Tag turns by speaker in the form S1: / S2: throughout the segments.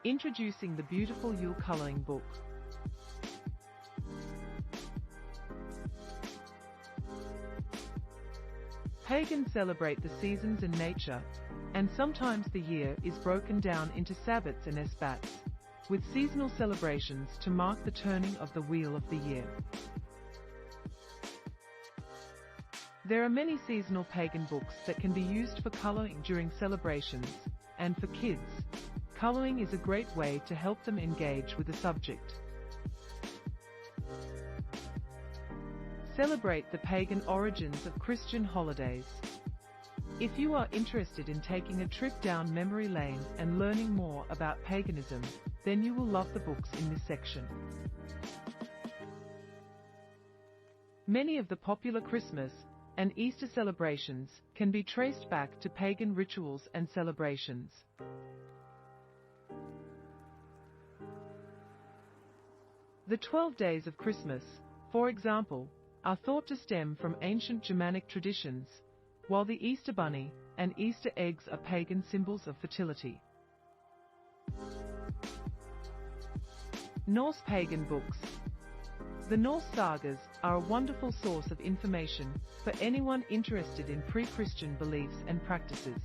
S1: Introducing the beautiful Yule coloring book. Pagans celebrate the seasons and nature, and sometimes the year is broken down into sabbats and esbats, with seasonal celebrations to mark the turning of the wheel of the year. There are many seasonal pagan books that can be used for coloring during celebrations, and for kids, coloring is a great way to help them engage with the subject. Celebrate the pagan origins of Christian holidays. If you are interested in taking a trip down memory lane and learning more about paganism, then you will love the books in this section. Many of the popular Christmas and Easter celebrations can be traced back to pagan rituals and celebrations. The 12 days of Christmas, for example, are thought to stem from ancient Germanic traditions, while the Easter bunny and Easter eggs are pagan symbols of fertility. Norse pagan books. The Norse sagas are a wonderful source of information for anyone interested in pre-Christian beliefs and practices.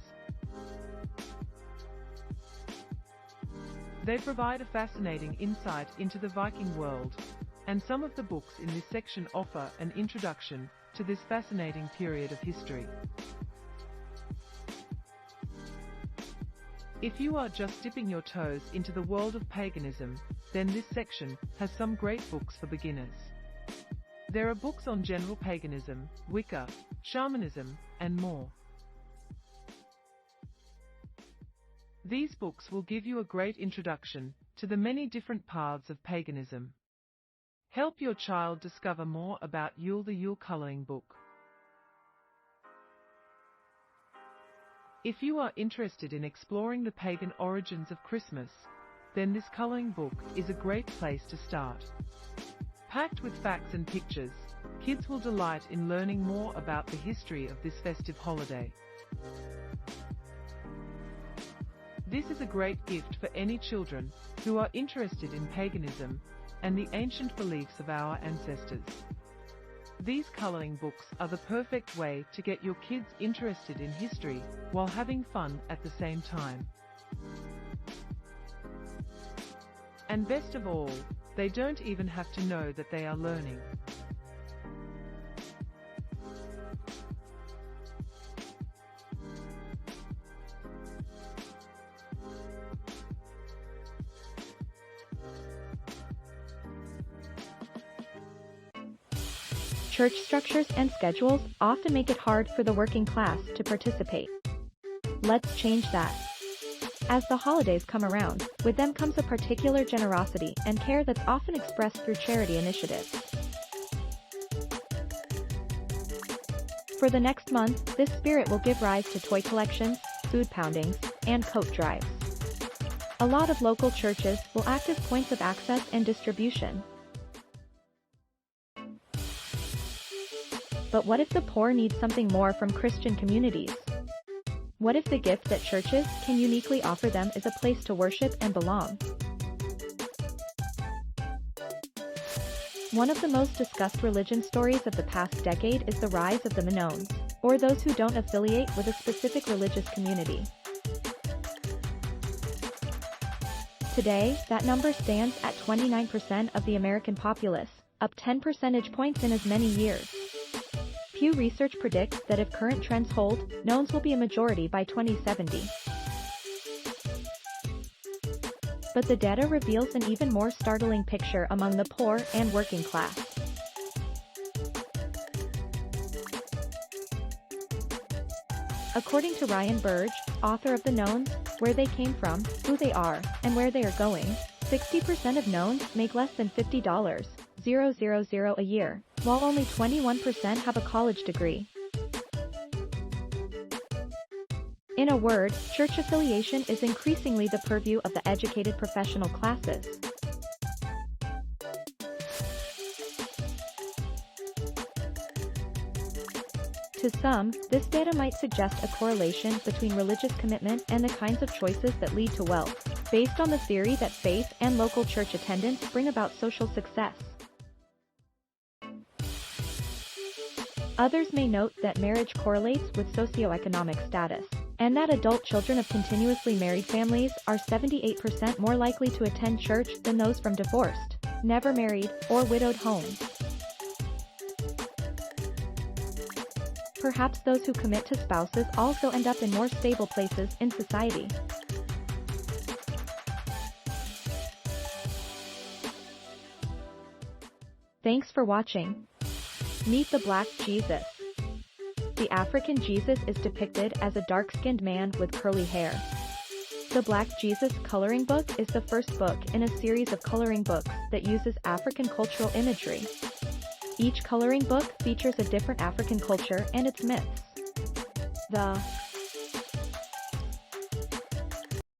S1: They provide a fascinating insight into the Viking world, and some of the books in this section offer an introduction to this fascinating period of history. If you are just dipping your toes into the world of paganism, then this section has some great books for beginners. There are books on general paganism, Wicca, shamanism, and more. These books will give you a great introduction to the many different paths of paganism. Help your child discover more about Yule. The Yule coloring book. If you are interested in exploring the pagan origins of Christmas, then this coloring book is a great place to start. Packed with facts and pictures, kids will delight in learning more about the history of this festive holiday. This is a great gift for any children who are interested in paganism and the ancient beliefs of our ancestors. These coloring books are the perfect way to get your kids interested in history while having fun at the same time. And best of all, they don't even have to know that they are learning.
S2: Church structures and schedules often make it hard for the working class to participate. Let's change that. As the holidays come around, with them comes a particular generosity and care that's often expressed through charity initiatives. For the next month, this spirit will give rise to toy collections, food poundings, and coat drives. A lot of local churches will act as points of access and distribution. But what if the poor need something more from Christian communities? What if the gift that churches can uniquely offer them is a place to worship and belong? One of the most discussed religion stories of the past decade is the rise of the nuns, or those who don't affiliate with a specific religious community. Today, that number stands at 29% of the American populace, up 10 percentage points in as many years. Pew Research predicts that if current trends hold, nuns will be a majority by 2070. But the data reveals an even more startling picture among the poor and working class. According to Ryan Burge, author of The Nuns, Where They Came From, Who They Are, and Where They Are Going, 60% of nuns make less than $50,000 a year, while only 21% have a college degree. In a word, church affiliation is increasingly the purview of the educated professional classes. To some, this data might suggest a correlation between religious commitment and the kinds of choices that lead to wealth. based on the theory that faith and local church attendance bring about social success. Others may note that marriage correlates with socioeconomic status, and that adult children of continuously married families are 78% more likely to attend church than those from divorced, never married, or widowed homes. Perhaps those who commit to spouses also end up in more stable places in society. Thanks for watching. Meet the Black Jesus. The African Jesus is depicted as a dark-skinned man with curly hair. The Black Jesus coloring book is the first book in a series of coloring books that uses African cultural imagery. Each coloring book features a different African culture and its myths. The